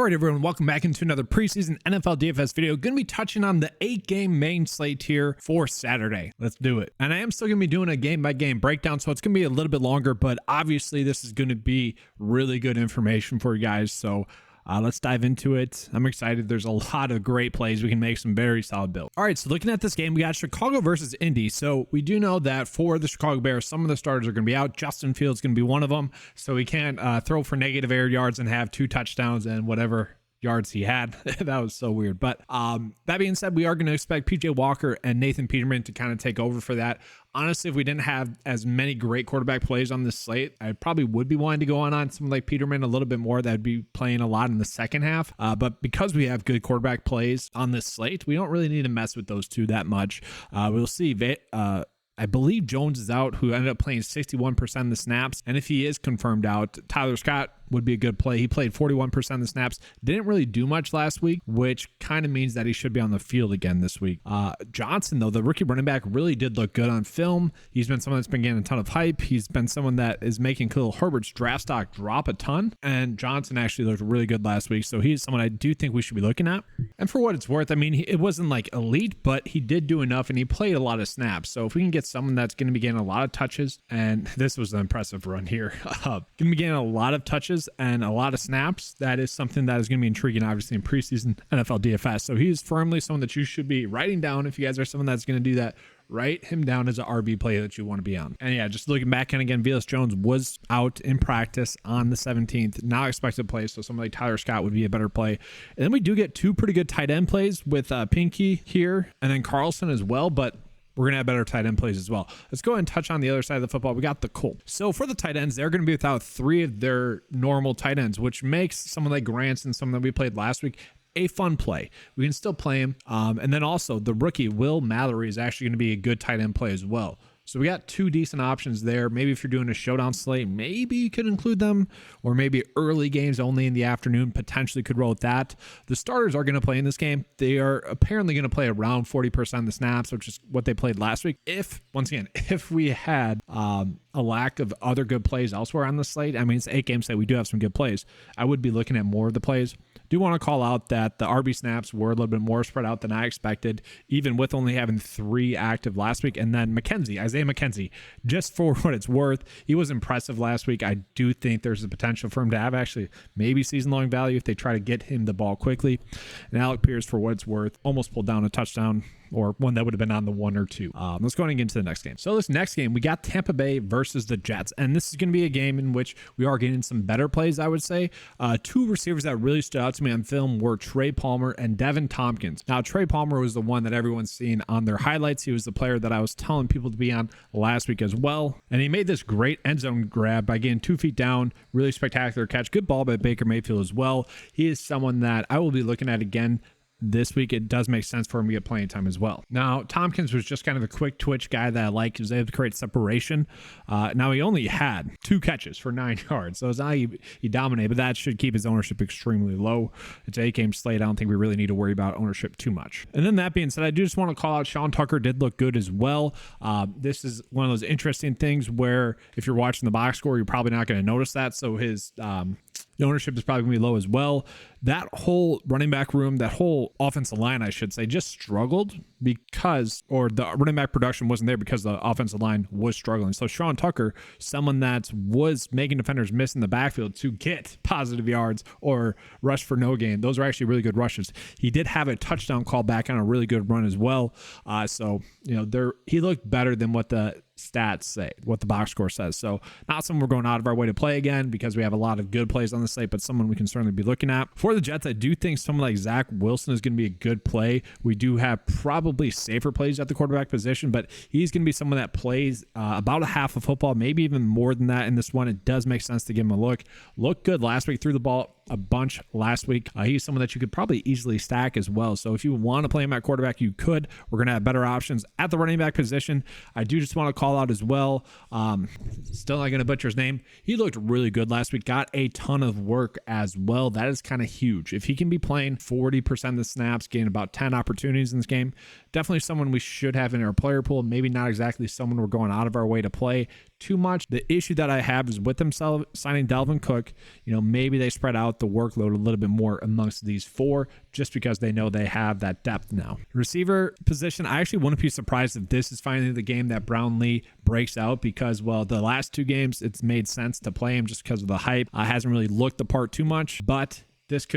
right, everyone, welcome back into another preseason NFL DFS video. Going to be touching on the 8-game main slate here for Saturday. Let's do it. And I am still going to be doing a game-by-game breakdown, so it's going to be a little bit longer, but obviously this is going to be really good information for you guys, so let's dive into it. I'm excited. There's a lot of great plays. We can make some very solid builds. All right, so looking at this game, we got Chicago versus Indy. So we do know that for the Chicago Bears, some of the starters are going to be out. Justin Fields is going to be one of them. So he can't throw for negative air yards and have 2 touchdowns and whatever yards he had. That was so weird. But that being said, we are going to expect PJ Walker and Nathan Peterman to kind of take over for that. Honestly, if we didn't have as many great quarterback plays on this slate, I probably would be wanting to go on someone like Peterman a little bit more. That would be playing a lot in the second half. But because we have good quarterback plays on this slate, we don't really need to mess with those two that much. We'll see. I believe Jones is out, who ended up playing 61% of the snaps. And if he is confirmed out, Tyler Scott would be a good play. He played 41% of the snaps. Didn't really do much last week, which kind of means that he should be on the field again this week. Johnson, though, the rookie running back, really did look good on film. He's been someone that's been getting a ton of hype. He's been someone that is making Khalil Herbert's draft stock drop a ton. And Johnson actually looked really good last week. So he's someone I do think we should be looking at. And for what it's worth, I mean, it wasn't like elite, but he did do enough and he played a lot of snaps. So if we can get someone that's going to be getting a lot of touches, and this was an impressive run here, going to be getting a lot of touches and a lot of snaps, that is something that is going to be intriguing, obviously, in preseason NFL DFS. So he's firmly someone that you should be writing down. If you guys are someone that's going to do that, write him down as an RB play that you want to be on. And yeah, just looking back, and again, Velus Jones was out in practice on the 17th, not expected to play, so someone like Tyler Scott would be a better play. And then we do get 2 pretty good tight end plays with Pinky here and then Carlson as well, but we're going to have better tight end plays as well. Let's go ahead and touch on the other side of the football. We got the Colts. So for the tight ends, they're going to be without 3 of their normal tight ends, which makes someone like Granson, someone that we played last week, a fun play. We can still play him. And then also the rookie, Will Mallory, is actually going to be a good tight end play as well. So we got 2 decent options there. Maybe if you're doing a showdown slate, maybe you could include them, or maybe early games only in the afternoon, potentially could roll with that. The starters are going to play in this game. They are apparently going to play around 40% of the snaps, which is what they played last week. If we had a lack of other good plays elsewhere on the slate, I mean, it's an 8-game slate. We do have some good plays. I would be looking at more of the plays. Do want to call out that the RB snaps were a little bit more spread out than I expected, even with only having 3 active last week. And then Isaiah McKenzie, just for what it's worth, he was impressive last week. I do think there's a potential for him to have actually maybe season-long value if they try to get him the ball quickly. And Alec Pierce, for what it's worth, almost pulled down a touchdown, or one that would have been on the 1 or 2. Let's go on and get into the next game. So this next game, we got Tampa Bay versus the Jets. And this is going to be a game in which we are getting some better plays, I would say. 2 receivers that really stood out to me on film were Trey Palmer and Devin Tompkins. Now, Trey Palmer was the one that everyone's seen on their highlights. He was the player that I was telling people to be on last week as well. And he made this great end zone grab by getting 2 feet down. Really spectacular catch. Good ball by Baker Mayfield as well. He is someone that I will be looking at again this week. It does make sense for him to get playing time as well. Now, Tompkins was just kind of a quick twitch guy that I like. He was able to create separation. Now, he only had 2 catches for 9 yards, so it's not he dominated, but that should keep his ownership extremely low. It's an 8-game slate. I don't think we really need to worry about ownership too much. And then that being said, I do just want to call out Sean Tucker did look good as well. This is one of those interesting things where if you're watching the box score, you're probably not going to notice that. So his the ownership is probably going to be low as well. That whole running back room, that whole offensive line, I should say, just struggled because, or the running back production wasn't there because the offensive line was struggling. So Sean Tucker, someone that was making defenders miss in the backfield to get positive yards or rush for no gain. Those are actually really good rushes. He did have a touchdown call back on a really good run as well. So, he looked better than what the stats say, what the box score says. So not someone we're going out of our way to play again because we have a lot of good plays on the slate, but someone we can certainly be looking at. For the Jets, I do think someone like Zach Wilson is going to be a good play. We do have probably safer plays at the quarterback position, but he's going to be someone that plays about a half of football, maybe even more than that in this one. It does make sense to give him a look. Looked good last week, threw the ball a bunch last week. He's someone that you could probably easily stack as well. So if you want to play him at quarterback, you could. We're going to have better options at the running back position. I do just want to call out as well. Still not going to butcher his name. He looked really good last week. Got a ton of work as well. That is kind of huge. If he can be playing 40% of the snaps, getting about 10 opportunities in this game, Definitely someone we should have in our player pool. Maybe not exactly someone we're going out of our way to play too much. The issue that I have is with them signing Dalvin Cook, maybe they spread out the workload a little bit more amongst these four just because they know they have that depth now. Receiver position, I actually wouldn't be surprised if this is finally the game that Brownlee breaks out because, well, the last two games, it's made sense to play him just because of the hype. Hasn't really looked the part too much, but this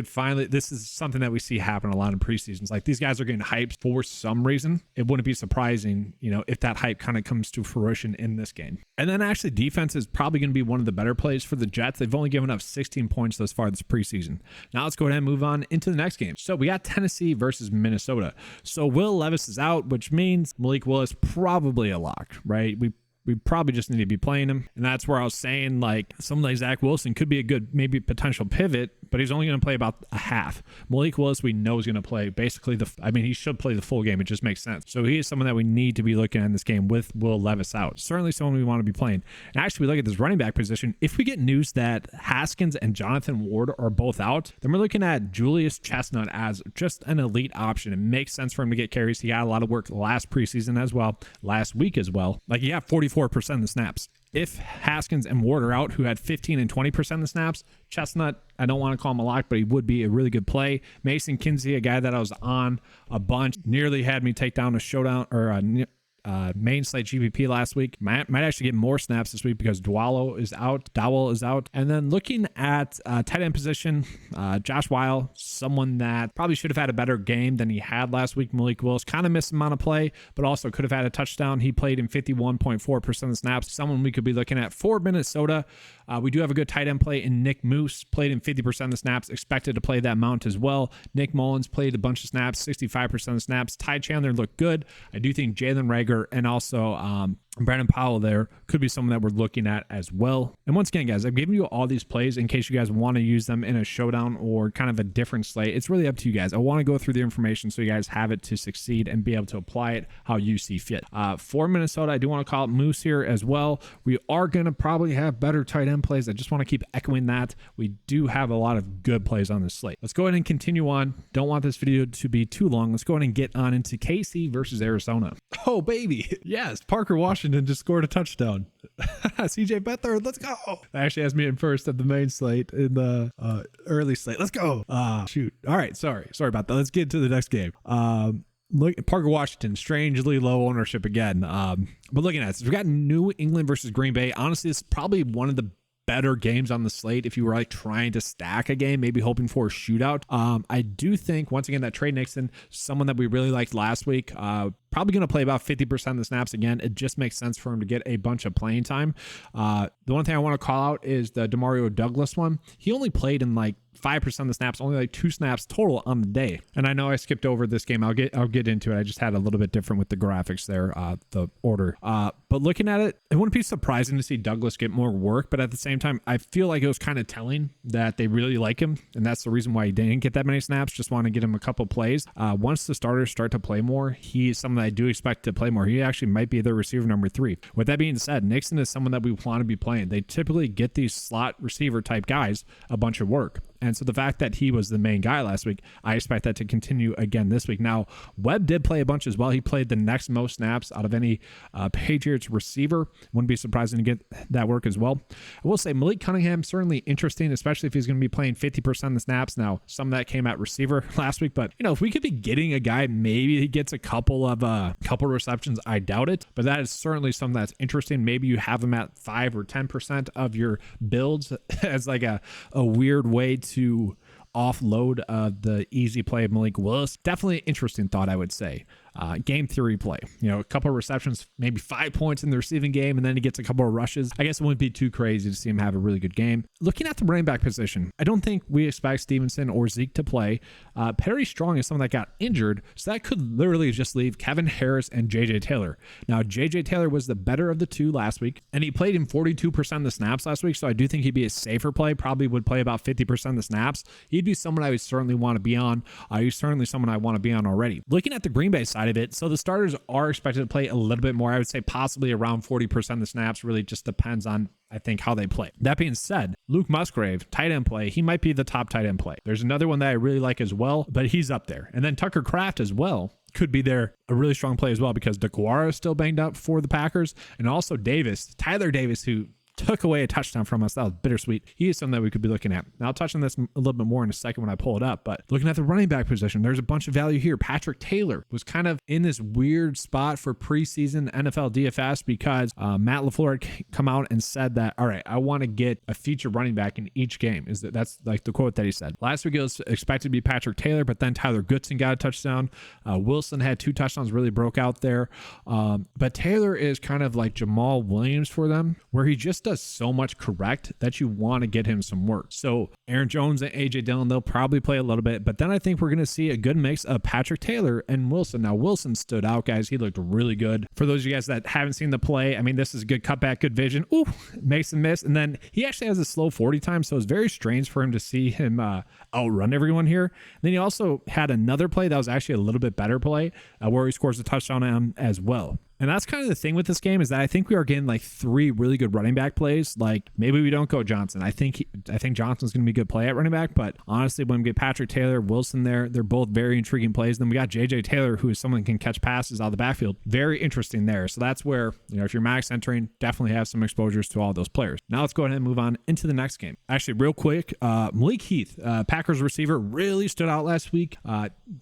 is something that we see happen a lot in preseasons. Like these guys are getting hyped for some reason. It wouldn't be surprising, if that hype kind of comes to fruition in this game. And then actually defense is probably going to be one of the better plays for the Jets. They've only given up 16 points thus far this preseason. Now let's go ahead and move on into the next game. So we got Tennessee versus Minnesota. So Will Levis is out, which means Malik Willis probably a lock, right? We probably just need to be playing him. And that's where I was saying, like, someone like Zach Wilson could be a good, maybe potential pivot, but he's only going to play about a half. Malik Willis, we know is going to play basically he should play the full game. It just makes sense. So he is someone that we need to be looking at in this game with Will Levis out. Certainly someone we want to be playing. And actually, we look at this running back position. If we get news that Haskins and Jonathan Ward are both out, then we're looking at Julius Chestnut as just an elite option. It makes sense for him to get carries. He got a lot of work last preseason as well, last week as well. Like he got 44% of the snaps. If Haskins and Ward are out, who had 15 and 20% of the snaps, Chestnut, I don't want to call him a lock, but he would be a really good play. Mason Kinsey, a guy that I was on a bunch, nearly had me take down a showdown or a main slate GPP last week. Might actually get more snaps this week because Dowell is out. And then looking at tight end position, Josh Weil, someone that probably should have had a better game than he had last week. Malik Willis kind of missed amount of play, but also could have had a touchdown. He played in 51.4% of the snaps. Someone we could be looking at for Minnesota. We do have a good tight end play in Nick Moose, played in 50% of the snaps, expected to play that amount as well. Nick Mullins played a bunch of snaps, 65% of the snaps. Ty Chandler looked good. I do think Jalen Reagor and also Brandon Powell there could be someone that we're looking at as well. And once again, guys, I've given you all these plays in case you guys want to use them in a showdown or kind of a different slate. It's really up to you guys. I want to go through the information so you guys have it to succeed and be able to apply it how you see fit. For Minnesota, I do want to call it Moose here as well. We are going to probably have better tight end plays. I just want to keep echoing that. We do have a lot of good plays on this slate. Let's go ahead and continue on. Don't want this video to be too long. Let's go ahead and get on into KC versus Arizona. Oh, baby. Yes, Parker Washington just scored a touchdown. CJ Beathard, let's go. That actually has me in first of the main slate in the early slate. Let's go. Shoot. All right. Sorry about that. Let's get to the next game. Look, Parker Washington, strangely low ownership again. But looking at this, we've got New England versus Green Bay. Honestly, this is probably one of the better games on the slate if you were like trying to stack a game, maybe hoping for a shootout. I do think, once again, that Trey Nixon, someone that we really liked last week, probably going to play about 50% of the snaps again. It just makes sense for him to get a bunch of playing time. The one thing I want to call out is the Demario Douglas one. He only played in like 5% of the snaps, only like 2 snaps total on the day. And I know I skipped over this game. I'll get into it. I just had a little bit different with the graphics there, the order. But looking at it, it wouldn't be surprising to see Douglas get more work. But at the same time, I feel like it was kind of telling that they really like him. And that's the reason why he didn't get that many snaps. Just want to get him a couple plays. Once the starters start to play more, he is someone that I do expect to play more. He actually might be their receiver number 3. With that being said, Nixon is someone that we want to be playing. They typically get these slot receiver type guys a bunch of work. And so the fact that he was the main guy last week, I expect that to continue again this week. Now, Webb did play a bunch as well. He played the next most snaps out of any Patriots receiver. Wouldn't be surprising to get that work as well. I will say Malik Cunningham, certainly interesting, especially if he's going to be playing 50% of the snaps. Now, some of that came at receiver last week, but if we could be getting a guy, maybe he gets a couple receptions. I doubt it, but that is certainly something that's interesting. Maybe you have him at 5 or 10% of your builds as like a weird way to offload the easy play of Malik Willis. Definitely interesting thought, I would say. Game theory play. A couple of receptions, maybe 5 points in the receiving game, and then he gets a couple of rushes. I guess it wouldn't be too crazy to see him have a really good game. Looking at the running back position, I don't think we expect Stevenson or Zeke to play. Perry Strong is someone that got injured, so that could literally just leave Kevin Harris and JJ Taylor. Now, JJ Taylor was the better of the two last week, and he played in 42% of the snaps last week, so I do think he'd be a safer play. Probably would play about 50% of the snaps. He'd be someone I would certainly want to be on. He's certainly someone I want to be on already. Looking at the Green Bay side of it, so the starters are expected to play a little bit more. I would say possibly around 40% of the snaps. Really just depends on, I think, how they play. That being said, Luke Musgrave, tight end play, he might be the top tight end play. There's another one that I really like as well, but he's up there. And then Tucker Kraft as well could be there a really strong play as well because DeGuara is still banged up for the Packers, and also Tyler Davis, who took away a touchdown from us. That was bittersweet. He is something that we could be looking at. Now, I'll touch on this a little bit more in a second when I pull it up, but looking at the running back position, there's a bunch of value here. Patrick Taylor was kind of in this weird spot for preseason NFL DFS because Matt LaFleur had come out and said that, all right, I want to get a feature running back in each game. That's like the quote that he said. Last week it was expected to be Patrick Taylor, but then Tyler Goodson got a touchdown. Wilson had 2 touchdowns, really broke out there. But Taylor is kind of like Jamal Williams for them, where he just does so much correct that you want to get him some work. So Aaron Jones and AJ Dillon, they'll probably play a little bit, but then I think we're going to see a good mix of Patrick Taylor and Wilson. Now, Wilson stood out, guys. He looked really good. For those of you guys that haven't seen the play, I mean, this is a good cutback, good vision. Ooh, makes a miss. And then he actually has a slow 40 time, so it's very strange for him to see him outrun everyone here. Then he also had another play that was actually a little bit better play where he scores a touchdown on him as well. And that's kind of the thing with this game is that I think we are getting like 3 really good running back plays. Like maybe we don't go Johnson. I think Johnson's going to be a good play at running back, but honestly, when we get Patrick Taylor, Wilson there, they're both very intriguing plays. Then we got JJ Taylor, who is someone who can catch passes out of the backfield. Very interesting there. So that's where, if you're max entering, definitely have some exposures to all those players. Now let's go ahead and move on into the next game. Actually, real quick, Malik Heath, Packers receiver, really stood out last week.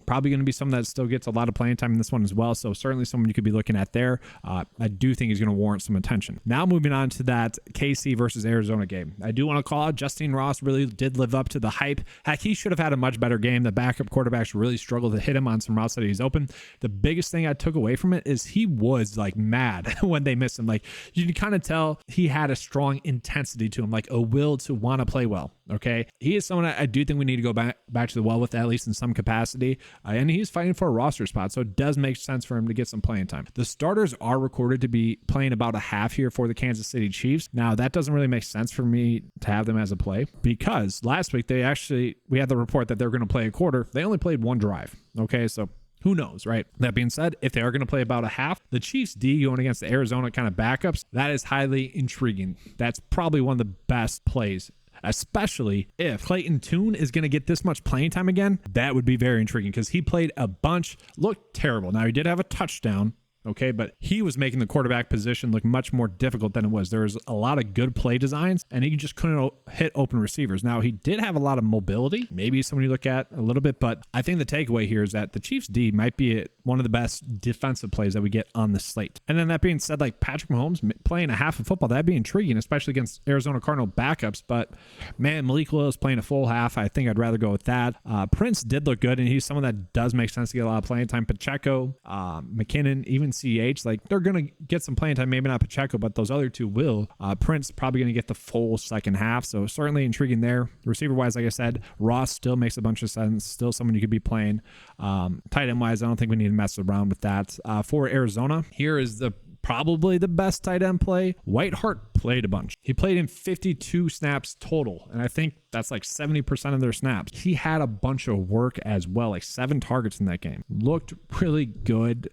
Probably going to be someone that still gets a lot of playing time in this one as well. So certainly someone you could be looking at there. I do think he's going to warrant some attention. Now moving on to that KC versus Arizona game. I do want to call out Justine Ross really did live up to the hype. Heck, he should have had a much better game. The backup quarterbacks really struggled to hit him on some routes that he's open. The biggest thing I took away from it is he was like mad when they missed him. Like you can kind of tell he had a strong intensity to him, like a will to want to play well. Okay. He is someone I do think we need to go back to the well with, at least in some capacity. And he's fighting for a roster spot. So it does make sense for him to get some playing time. The starters are recorded to be playing about a half here for the Kansas City Chiefs. Now that doesn't really make sense for me to have them as a play because last week we had the report that they're going to play a quarter. They only played 1 drive. Okay. So who knows, right? That being said, if they are going to play about a half, the Chiefs D going against the Arizona kind of backups, that is highly intriguing. That's probably one of the best plays, especially if Clayton Tune is going to get this much playing time again. That would be very intriguing because he played a bunch, looked terrible. Now he did have a touchdown. Okay, but he was making the quarterback position look much more difficult than it was. There was a lot of good play designs, and he just couldn't hit open receivers. Now, he did have a lot of mobility, maybe someone you look at a little bit, but I think the takeaway here is that the Chiefs D might be one of the best defensive plays that we get on the slate. And then that being said, like Patrick Mahomes playing a half of football, that'd be intriguing, especially against Arizona Cardinal backups. But man, Malik Willis playing a full half. I think I'd rather go with that. Prince did look good, and he's someone that does make sense to get a lot of playing time. Pacheco, McKinnon, even CH, like they're going to get some playing time. Maybe not Pacheco, but those other two will. Prince probably going to get the full second half. So certainly intriguing there. Receiver wise, like I said, Ross still makes a bunch of sense. Still someone you could be playing. Tight end wise, I don't think we need to mess around with that. For Arizona, here is probably the best tight end play. Whitehart played a bunch. He played in 52 snaps total, and I think that's like 70% of their snaps. He had a bunch of work as well, like 7 targets in that game. Looked really good,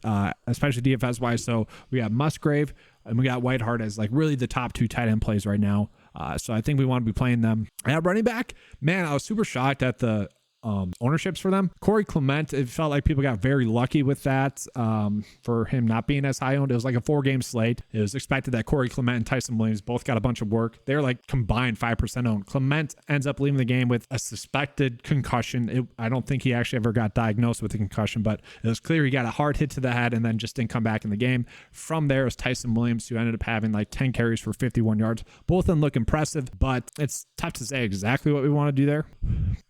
especially DFS wise. So we got Musgrave and we got Whitehart as like really the top 2 tight end plays right now. So I think we want to be playing them. At running back, man, I was super shocked at the ownerships for them. Corey Clement, it felt like people got very lucky with that for him not being as high owned. It was like a 4-game slate. It was expected that Corey Clement and Tyson Williams both got a bunch of work. They're like combined 5% owned. Clement ends up leaving the game with a suspected concussion. I don't think he actually ever got diagnosed with a concussion, but it was clear he got a hard hit to the head and then just didn't come back in the game. From there is Tyson Williams, who ended up having like 10 carries for 51 yards. Both of them look impressive, but it's tough to say exactly what we want to do there.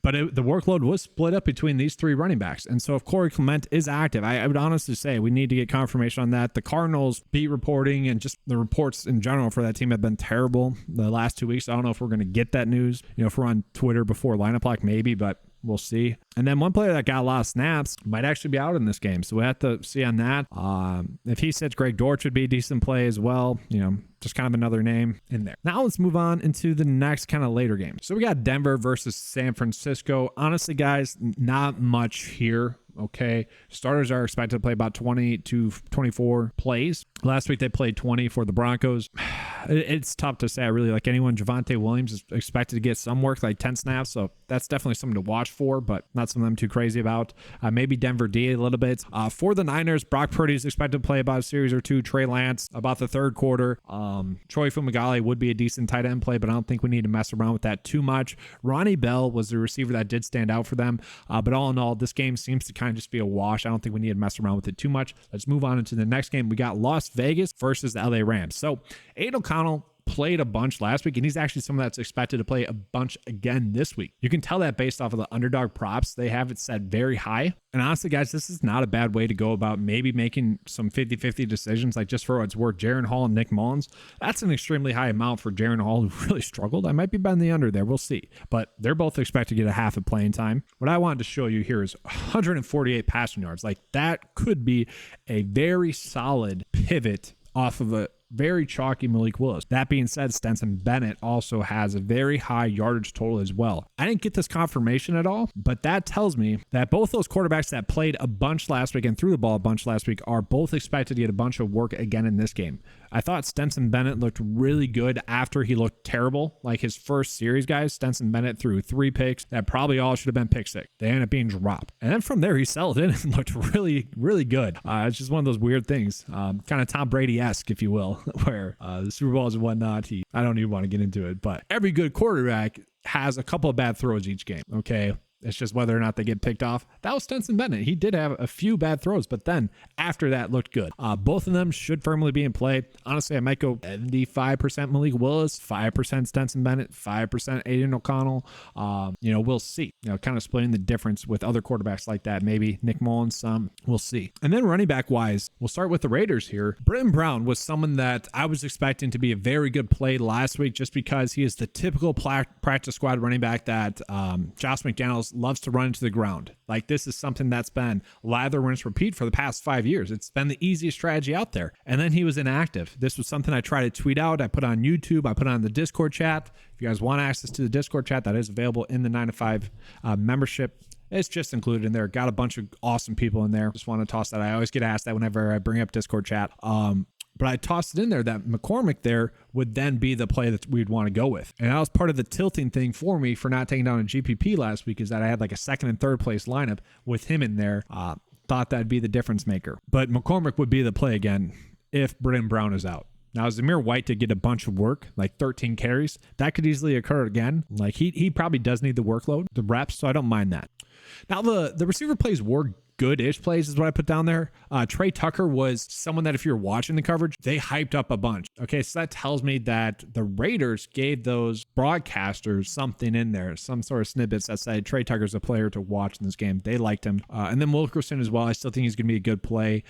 But the workload was split up between these 3 running backs. And so if Corey Clement is active, I would honestly say we need to get confirmation on that. The Cardinals beat reporting and just the reports in general for that team have been terrible the last 2 weeks. I don't know if we're going to get that news. If we're on Twitter before lineup lock, maybe, but we'll see. And then one player that got a lot of snaps might actually be out in this game. So we have to see on that. If he sits, Greg Dortch would be a decent play as well. just kind of another name in there. Now let's move on into the next kind of later game. So we got Denver versus San Francisco. Honestly, guys, not much here. Okay, starters are expected to play about 20 to 24 plays. Last week they played 20 for the Broncos. It's tough to say. I really like anyone. Javonte Williams is expected to get some work, like 10 snaps, so that's definitely something to watch for, but not something I'm too crazy about. Maybe Denver D a little bit. For the Niners, Brock Purdy is expected to play about a series or two. Trey Lance about the third quarter. Troy Fumagalli would be a decent tight end play, but I don't think we need to mess around with that too much. Ronnie Bell was the receiver that did stand out for them, but all in all, this game seems to kind of just be a wash. I don't think we need to mess around with it too much. Let's move on into the next game. We got Las Vegas versus the LA Rams. So Aiden O'Connell played a bunch last week, and he's actually someone that's expected to play a bunch again this week. You can tell that based off of the underdog props. They have it set very high. And honestly, guys, this is not a bad way to go about maybe making some 50-50 decisions, like just for what it's worth. Jaren Hall and Nick Mullins, that's an extremely high amount for Jaren Hall, who really struggled. I might be betting the under there. We'll see. But they're both expected to get a half of playing time. What I wanted to show you here is 148 passing yards. Like, that could be a very solid pivot off of a very chalky Malik Willis. That being said, Stetson Bennett also has a very high yardage total as well. I didn't get this confirmation at all, but that tells me that both those quarterbacks that played a bunch last week and threw the ball a bunch last week are both expected to get a bunch of work again in this game. I thought Stetson Bennett looked really good after he looked terrible. Like his first series, guys, Stetson Bennett threw 3 picks that probably all should have been pick six. They ended up being dropped. And then from there, he settled in and looked really, really good. It's just one of those weird things, kind of Tom Brady-esque, if you will, where the Super Bowls and whatnot, I don't even want to get into it, but every good quarterback has a couple of bad throws each game, okay? It's just whether or not they get picked off. That was Stetson Bennett. He did have a few bad throws, but then after that looked good. Both of them should firmly be in play. Honestly, I might go 75% Malik Willis, 5% Stetson Bennett, 5% Aiden O'Connell. We'll see. Kind of splitting the difference with other quarterbacks like that. Maybe Nick Mullins, some. We'll see. And then running back wise, we'll start with the Raiders here. Britton Brown was someone that I was expecting to be a very good play last week just because he is the typical practice squad running back that Josh McDaniels loves to run into the ground. Like, this is something that's been lather, rinse, repeat for the past 5 years. It's been the easiest strategy out there. And then he was inactive. This was something I tried to tweet out. I put on YouTube. I put on the Discord chat. If you guys want access to the Discord chat, that is available in the 9 to 5 membership. It's just included in there. Got a bunch of awesome people in there. Just want to toss that. I always get asked that whenever I bring up Discord chat. But I tossed it in there that McCormick there would then be the play that we'd want to go with. And that was part of the tilting thing for me for not taking down a GPP last week, is that I had like a second and third place lineup with him in there. Thought that'd be the difference maker. But McCormick would be the play again if Britton Brown is out. Now, Zamir White did get a bunch of work, like 13 carries. That could easily occur again. Like, he probably does need the workload, the reps, so I don't mind that. Now, the receiver plays were good-ish plays is what I put down there. Trey Tucker was someone that if you're watching the coverage, they hyped up a bunch. Okay, so that tells me that the Raiders gave those broadcasters something in there, some sort of snippets that said Trey Tucker's a player to watch in this game. They liked him. And then Wilkerson as well. I still think he's going to be a good play.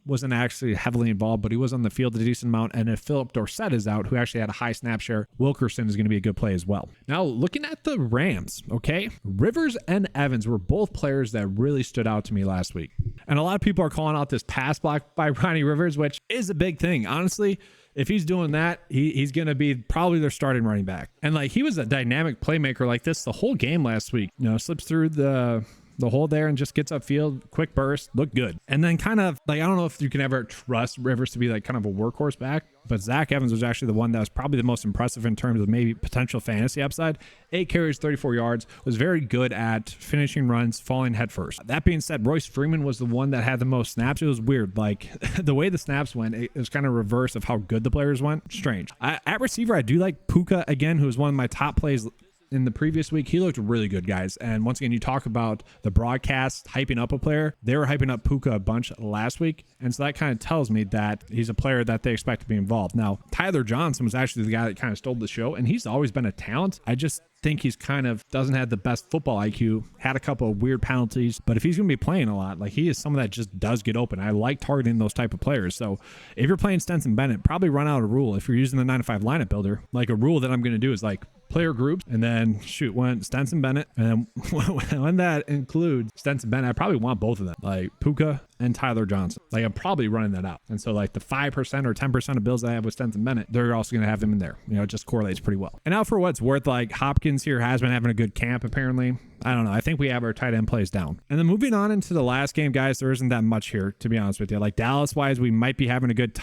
Wasn't actually heavily involved, but he was on the field a decent amount. And if Philip Dorsett is out, who actually had a high snap share, Wilkerson is going to be a good play as well. Now, looking at the Rams, okay, Rivers and Evans were both players that really stood out to me last week. And a lot of people are calling out this pass block by Ronnie Rivers, which is a big thing. Honestly, if he's doing that, he's going to be probably their starting running back. And like, he was a dynamic playmaker like this the whole game last week. Slips through the hole there and just gets upfield, quick burst, looked good. And then kind of like, I don't know if you can ever trust Rivers to be like kind of a workhorse back, but Zach Evans was actually the one that was probably the most impressive in terms of maybe potential fantasy upside. 8 carries, 34 yards, was very good at finishing runs, falling headfirst. That being said, Royce Freeman was the one that had the most snaps. It was weird. Like, the way the snaps went, it was kind of reverse of how good the players went. Strange. At receiver, I do like Puka again, who was one of my top plays in the previous week. He looked really good, guys. And once again, you talk about the broadcast hyping up a player. They were hyping up Puka a bunch last week. And so that kind of tells me that he's a player that they expect to be involved. Now, Tyler Johnson was actually the guy that kind of stole the show, and he's always been a talent. I just think he's kind of doesn't have the best football IQ, had a couple of weird penalties, but if he's going to be playing a lot, like, he is someone that just does get open. I like targeting those type of players. So if you're playing Stetson Bennett, probably run out a rule. If you're using the 9 to 5 lineup builder, like, a rule that I'm going to do is like player groups, and then when Stetson Bennett, and then when that includes Stetson Bennett, I probably want both of them, like Puka and Tyler Johnson. Like I'm probably running that out. And so like the 5% or 10% of bills that I have with Stenson Bennett, they're also going to have them in there. You know, it just correlates pretty well. And now for what it's worth, like Hopkins here has been having a good camp apparently. I don't know. I think we have our tight end plays down. And then moving on into the last game, guys, there isn't that much here, to be honest with you. Like Dallas wise, we might be having a good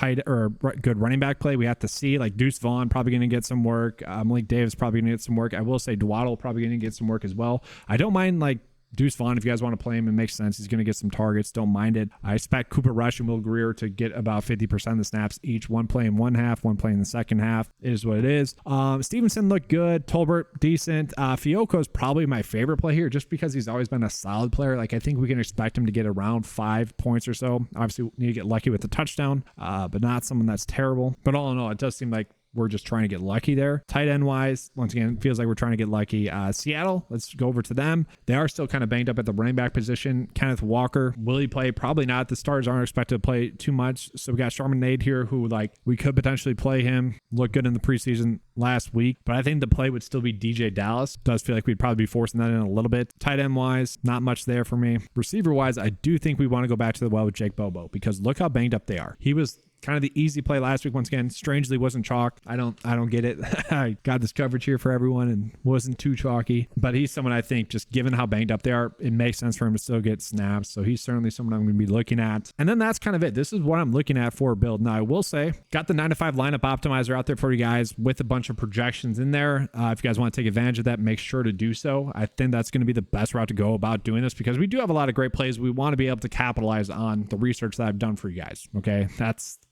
good running back play. We have to see like Deuce Vaughn probably going to get some work. Malik Davis probably going to get some work. I will say Dwaddle probably going to get some work as well. I don't mind like Deuce Vaughn, if you guys want to play him, it makes sense. He's going to get some targets. Don't mind it. I expect Cooper Rush and Will Grier to get about 50% of the snaps each. One play in one half, one play in the second half. It is what it is. Stevenson looked good. Tolbert, decent. Fiocco is probably my favorite play here just because he's always been a solid player. Like I think we can expect him to get around 5 points or so. Obviously, we need to get lucky with the touchdown, but not someone that's terrible. But all in all, it does seem like we're just trying to get lucky there. Tight end wise, once again, it feels like we're trying to get lucky. Seattle, let's go over to them. They are still kind of banged up at the running back position. Kenneth Walker, will he play? Probably not. The stars aren't expected to play too much. So we got Sharman Nade here who like we could potentially play him. Looked good in the preseason last week, but I think the play would still be DJ Dallas. Does feel like we'd probably be forcing that in a little bit. Tight end wise, not much there for me. Receiver wise, I do think we want to go back to the well with Jake Bobo because look how banged up they are. He was kind of the easy play last week. Once again, strangely wasn't chalk. I don't get it. I got this coverage here for everyone and wasn't too chalky, but he's someone I think just given how banged up they are, it makes sense for him to still get snaps. So he's certainly someone I'm going to be looking at. And then that's kind of it. This is what I'm looking at for a build. Now I will say, got the 9-to-5 lineup optimizer out there for you guys with a bunch of projections in there. If you guys want to take advantage of that, make sure to do so. I think that's going to be the best route to go about doing this because we do have a lot of great plays. We want to be able to capitalize on the research that I've done for you guys. Okay.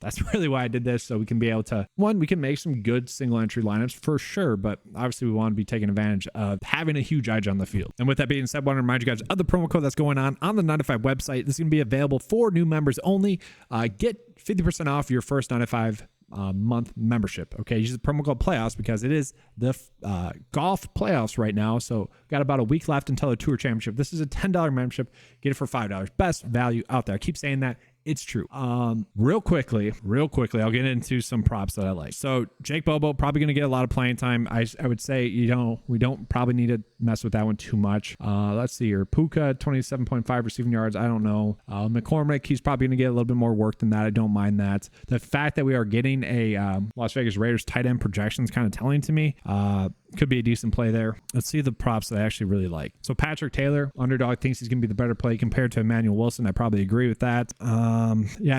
That's really why I did this. So we can be able to, one, we can make some good single entry lineups for sure, but obviously we want to be taking advantage of having a huge edge on the field. And with that being said, I want to remind you guys of the promo code that's going on the 9-to-5 website. This is going to be available for new members only. Get 50% off your first 9-to-5 month membership. Okay, use the promo code playoffs because it is the golf playoffs right now. So got about a week left until the tour championship. This is a $10 membership. Get it for $5. Best value out there. I keep saying that. It's true. Real quickly, I'll get into some props that I like. So Jake Bobo probably going to get a lot of playing time. I would say, we don't probably need to mess with that one too much. Let's see here. Puka, 27.5 receiving yards. I don't know. McCormick, he's probably going to get a little bit more work than that. I don't mind that. The fact that we are getting a Las Vegas Raiders tight end projection is kind of telling to me. Could be a decent play there. Let's see the props that I actually really like. So Patrick Taylor, underdog, thinks he's going to be the better play compared to Emmanuel Wilson. I probably agree with that.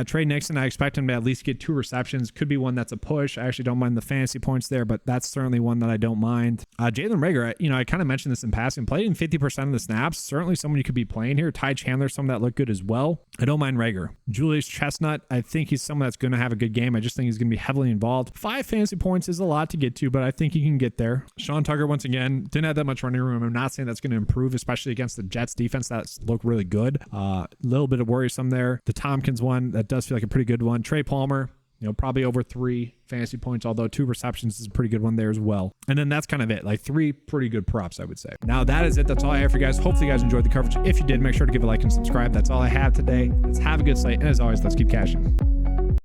Trey Nixon, I expect him to at least get 2 receptions. Could be one that's a push. I actually don't mind the fantasy points there, but that's certainly one that I don't mind. Jalen Reagor, I kind of mentioned this in passing. Played in 50% of the snaps. Certainly someone you could be playing here. Ty Chandler, someone that looked good as well. I don't mind Reagor. Julius Chestnut, I think he's someone that's going to have a good game. I just think he's going to be heavily involved. 5 fantasy points is a lot to get to, but I think he can get there. Sean Tucker, once again, didn't have that much running room. I'm not saying that's going to improve, especially against the Jets defense that looked really good. A little bit of worrisome there. The Tompkins one, that does feel like a pretty good one. Trey Palmer, probably over 3 fantasy points, although 2 receptions is a pretty good one there as well. And then that's kind of it, like 3 pretty good props, I would say. Now that is it. That's all I have for you guys. Hopefully you guys enjoyed the coverage. If you did, make sure to give a like and subscribe. That's all I have today. Let's have a good slate. And as always, let's keep cashing.